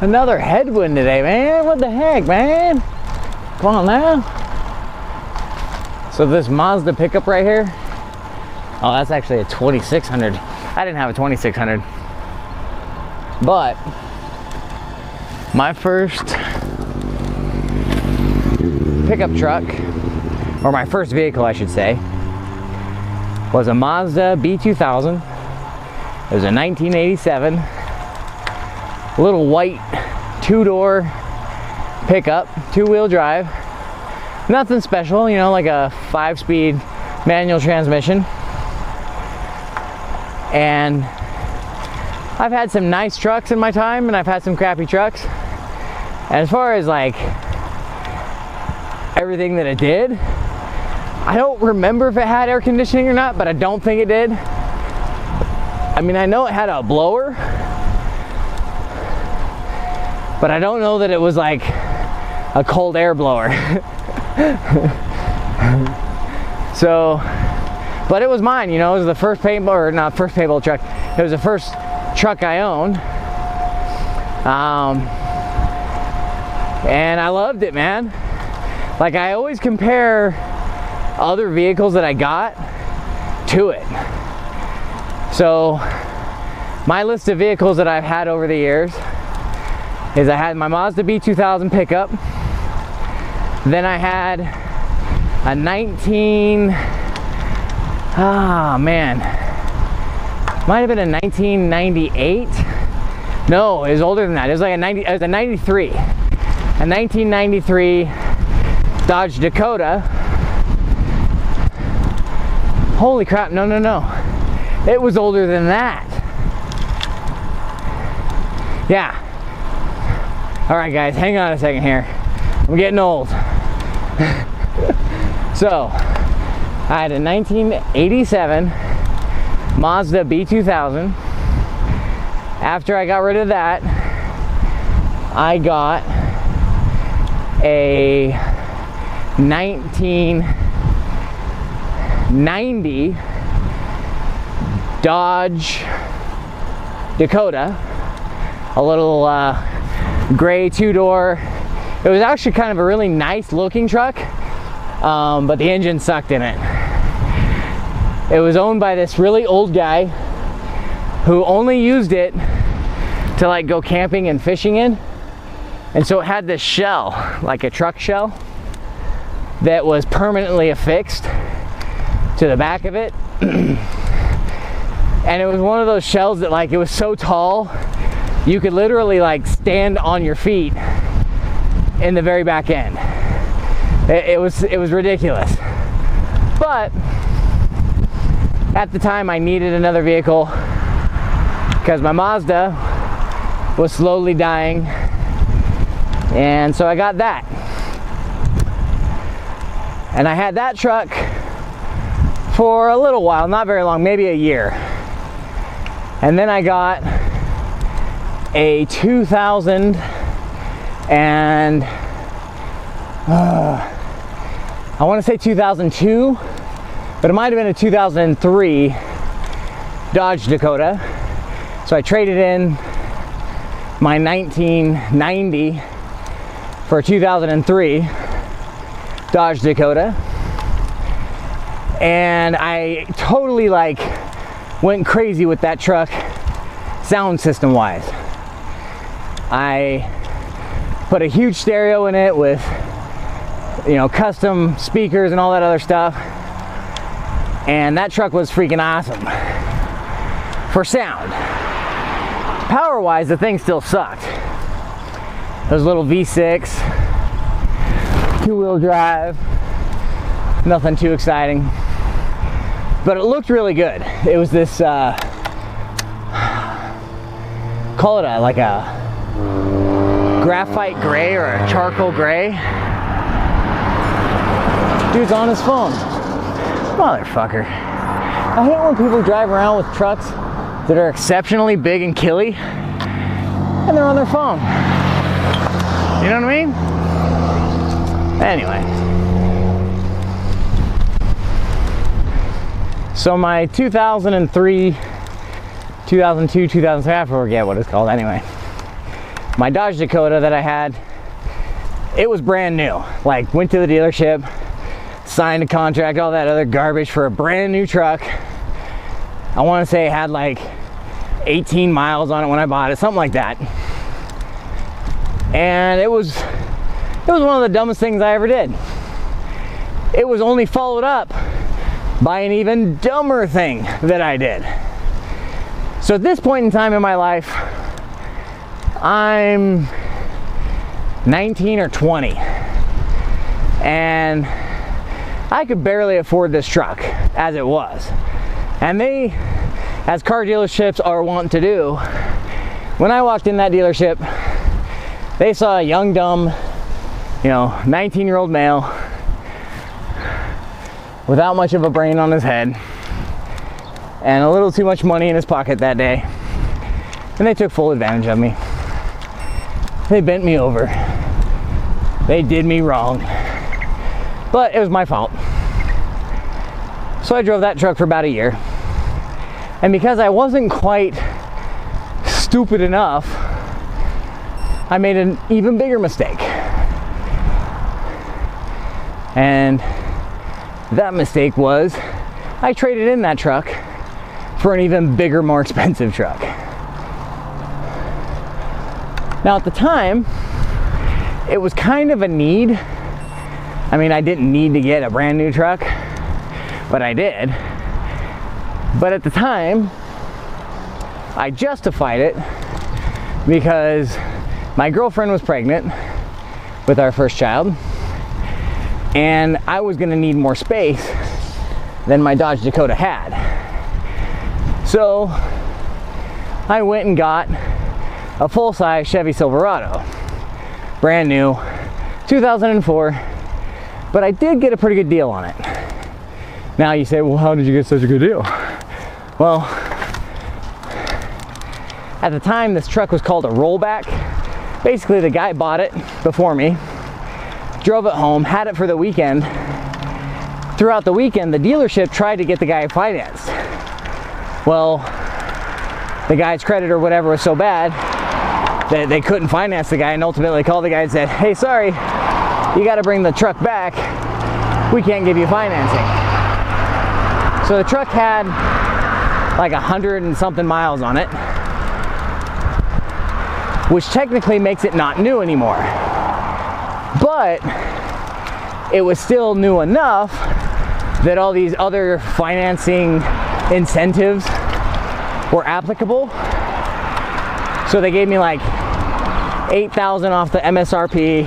Another headwind today, man. What the heck, man? Come on now. So this Mazda pickup right here, oh, that's actually a 2600. I didn't have a 2600. But my first pickup truck, or my first vehicle I should say, was a Mazda B2000. It was a 1987 little white 2-door pickup, 2-wheel drive. Nothing special, you know, like a 5-speed manual transmission. And I've had some nice trucks in my time, and I've had some crappy trucks. And as far as like everything that it did, I don't remember if it had air conditioning or not, but I don't think it did. I mean, I know it had a blower, but I don't know that it was like a cold air blower. So, but it was mine, you know. It was the first paintball, or not first paintball truck. It was the first truck I owned. And I loved it, man. Like, I always compare other vehicles that I got to it. So my list of vehicles that I've had over the years is I had my Mazda B2000 pickup, then I had a 1998. No, it was older than that. It was like a 1993 Dodge Dakota. Holy crap, no. It was older than that. Yeah. All right, guys, hang on a second here. I'm getting old. So, I had a 1987 Mazda B2000. After I got rid of that, I got a 1990 Dodge Dakota, a little gray 2-door. It was actually kind of a really nice looking truck, but the engine sucked in it. It was owned by this really old guy who only used it to like go camping and fishing in. And so it had this shell, like a truck shell, that was permanently affixed to the back of it. And it was one of those shells that, like, it was so tall you could literally like stand on your feet in the very back end. It was ridiculous. But at the time I needed another vehicle because my Mazda was slowly dying, and so I got that. And I had that truck for a little while, not very long, maybe a year. And then I got a 2000 and I want to say 2002, but it might have been a 2003 Dodge Dakota. So I traded in my 1990 for a 2003 Dodge Dakota, and I totally like went crazy with that truck sound system wise. I put a huge stereo in it with, you know, custom speakers and all that other stuff, and that truck was freaking awesome for sound. Power wise, the thing still sucked. It was a little V6, 2-wheel drive, nothing too exciting, but it looked really good. It was this call it like a graphite gray or a charcoal gray. Dude's on his phone. Motherfucker. I hate when people drive around with trucks that are exceptionally big and killy and they're on their phone. You know what I mean? Anyway. So my 2003, 2002, 2003, I forget what it's called anyway. my Dodge Dakota that I had, it was brand new. Like, went to the dealership, signed a contract, all that other garbage for a brand new truck. I want to say it had like 18 miles on it when I bought it, something like that. And it was one of the dumbest things I ever did. It was only followed up by an even dumber thing that I did. So at this point in time in my life, I'm 19 or 20, and I could barely afford this truck as it was. And they, as car dealerships are wont to do, when I walked in that dealership, they saw a young, dumb, 19-year-old male without much of a brain on his head and a little too much money in his pocket that day. And they took full advantage of me. They bent me over. They did me wrong. But it was my fault. So I drove that truck for about a year. And because I wasn't quite stupid enough, I made an even bigger mistake. And that mistake was I traded in that truck for an even bigger, more expensive truck. Now at the time, it was kind of a need. I mean, I didn't need to get a brand new truck, but I did. But at the time, I justified it because my girlfriend was pregnant with our first child, and I was gonna need more space than my Dodge Dakota had. So I went and got a full-size Chevy Silverado, brand new, 2004, but I did get a pretty good deal on it. Now you say, well, how did you get such a good deal? Well, at the time, this truck was called a rollback. Basically, the guy bought it before me, drove it home, had it for the weekend. Throughout the weekend, the dealership tried to get the guy financed. Well, the guy's credit or whatever was so bad that they couldn't finance the guy, and ultimately called the guy and said, hey, sorry, you got to bring the truck back. We can't give you financing. So the truck had like 100 and something miles on it, which technically makes it not new anymore. But it was still new enough that all these other financing incentives were applicable. So they gave me like $8,000 off the MSRP,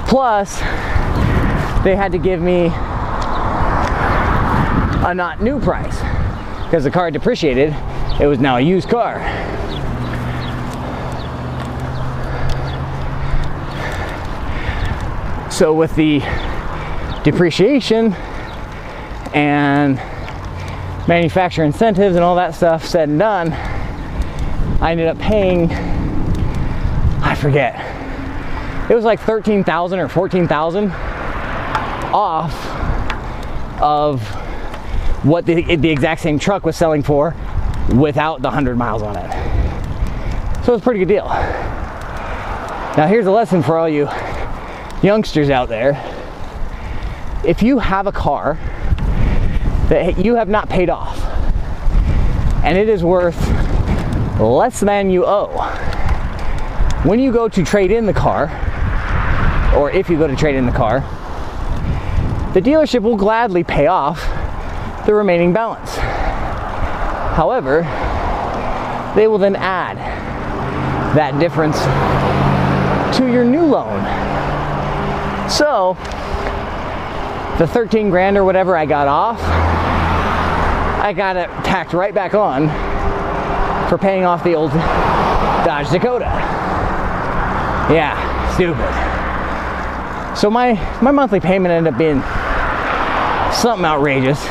plus they had to give me a not new price because the car depreciated. It was now a used car. So with the depreciation and manufacturer incentives and all that stuff said and done, I ended up paying, I forget, it was like $13,000 or $14,000 off of what the exact same truck was selling for without the 100 miles on it. So it was a pretty good deal. Now here's a lesson for all you youngsters out there. If you have a car that you have not paid off and it is worth less than you owe, when you go to trade in the car, or if you go to trade in the car, the dealership will gladly pay off the remaining balance. However, they will then add that difference to your new loan. So the 13 grand or whatever I got off, I got it tacked right back on for paying off the old Dodge Dakota. Yeah, stupid. So my monthly payment ended up being something outrageous.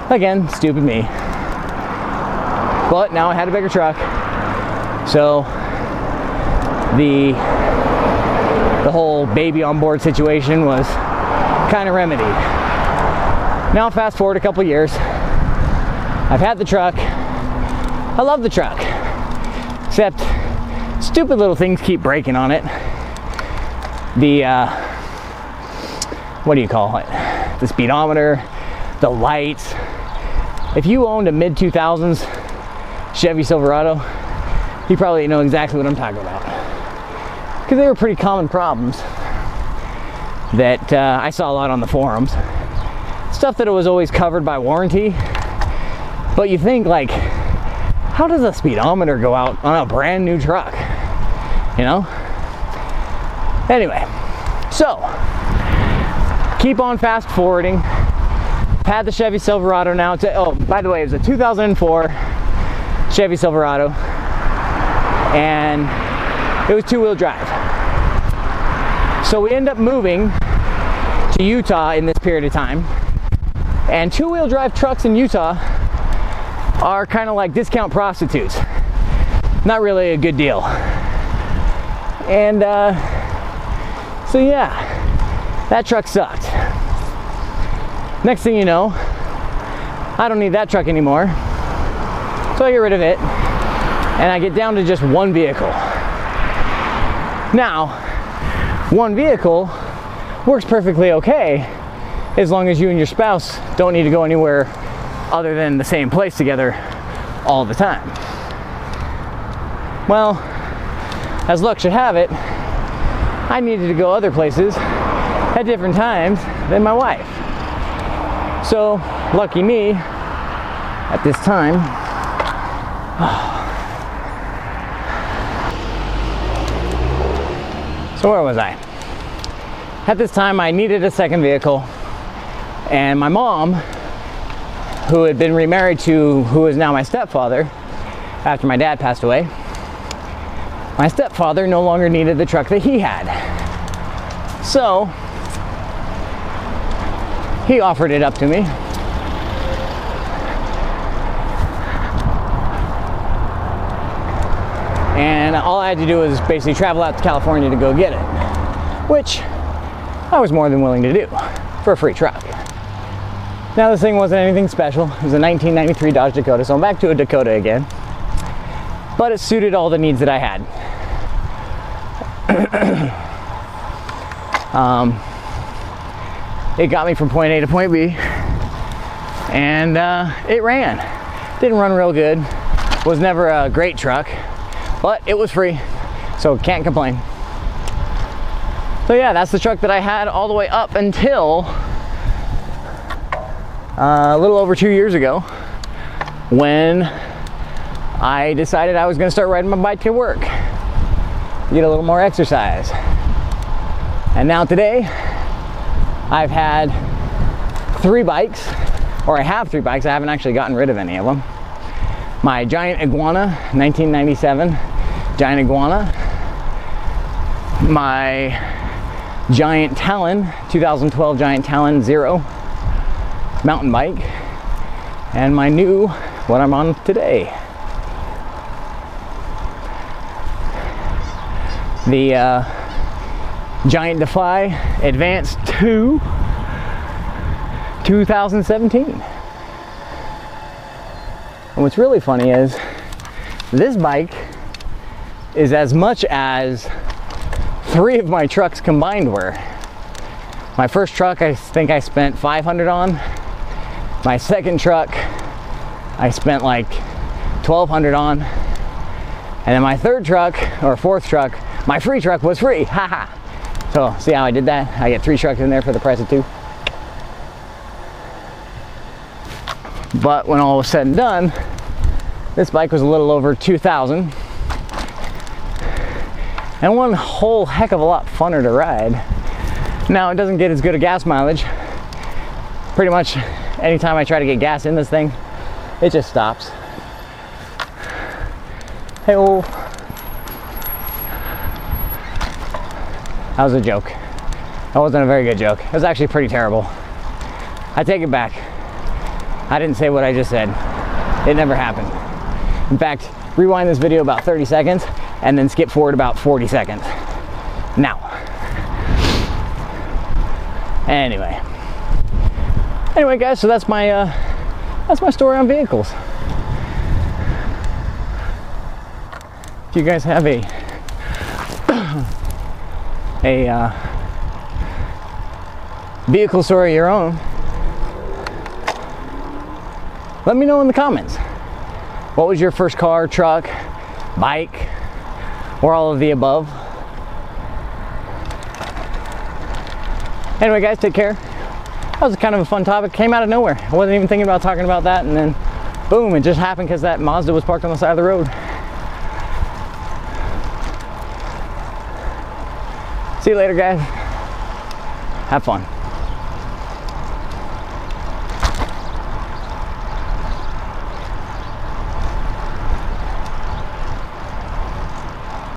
Again, stupid me. But now I had a bigger truck, so the whole baby on board situation was kind of remedied. Now fast forward a couple years, I've had the truck. I love the truck, except it's stupid little things keep breaking on it. The, what do you call it? The speedometer, the lights. If you owned a mid-2000s Chevy Silverado, you probably know exactly what I'm talking about. Because they were pretty common problems that I saw a lot on the forums. Stuff that it was always covered by warranty. But you think, like, how does a speedometer go out on a brand new truck? You know? Anyway, so keep on fast forwarding. Had the Chevy Silverado now. Oh, by the way, it was a 2004 Chevy Silverado, and it was two-wheel drive. So we end up moving to Utah in this period of time, and two-wheel drive trucks in Utah are kind of like discount prostitutes. Not really a good deal. And so yeah, that truck sucked. Next thing you know, I don't need that truck anymore. So I get rid of it, and I get down to just one vehicle. Now, one vehicle works perfectly okay as long as you and your spouse don't need to go anywhere other than the same place together all the time. Well, as luck should have it, I needed to go other places at different times than my wife. So, lucky me, at this time, so where was I? At this time, I needed a second vehicle, and my mom, who had been remarried to who is now my stepfather after my dad passed away, my stepfather no longer needed the truck that he had. So, he offered it up to me. And all I had to do was basically travel out to California to go get it, which I was more than willing to do for a free truck. Now, this thing wasn't anything special. It was a 1993 Dodge Dakota, so I'm back to a Dakota again. But it suited all the needs that I had. It got me from point A to point B, and it ran. Didn't run real good. Was never a great truck, but it was free, so can't complain. So yeah, that's the truck that I had all the way up until a little over 2 years ago, when I decided I was going to start riding my bike to work, get a little more exercise. And now today, I've had 3 bikes, or I have 3 bikes. I haven't actually gotten rid of any of them. My giant Iguana, 1997 giant Iguana. My giant Talon, 2012 giant Talon Zero mountain bike. And my new, what I'm on today. The giant Defy Advanced 2 2017. And what's really funny is this bike is as much as 3 of my trucks combined were. My first truck, I think I spent $500 on. My second truck, I spent like $1,200 on. And then my third truck, or fourth truck, my free truck was free. Haha. So see how I did that? I get 3 trucks in there for the price of 2. But when all was said and done, this bike was a little over $2,000, and one whole heck of a lot funner to ride. Now, it doesn't get as good a gas mileage. Pretty much anytime I try to get gas in this thing, it just stops. Hey-oh. That was a joke. That wasn't a very good joke. It was actually pretty terrible. I take it back. I didn't say what I just said. It never happened. In fact, rewind this video about 30 seconds and then skip forward about 40 seconds. Now. Anyway guys, so that's my story on vehicles. If you guys have a a vehicle story of your own, let me know in the comments. What was your first car, truck, bike, or all of the above? Anyway guys, take care. That was kind of a fun topic. Came out of nowhere. I wasn't even thinking about talking about that, and then boom, it just happened because that Mazda was parked on the side of the road. See you later guys. Have fun.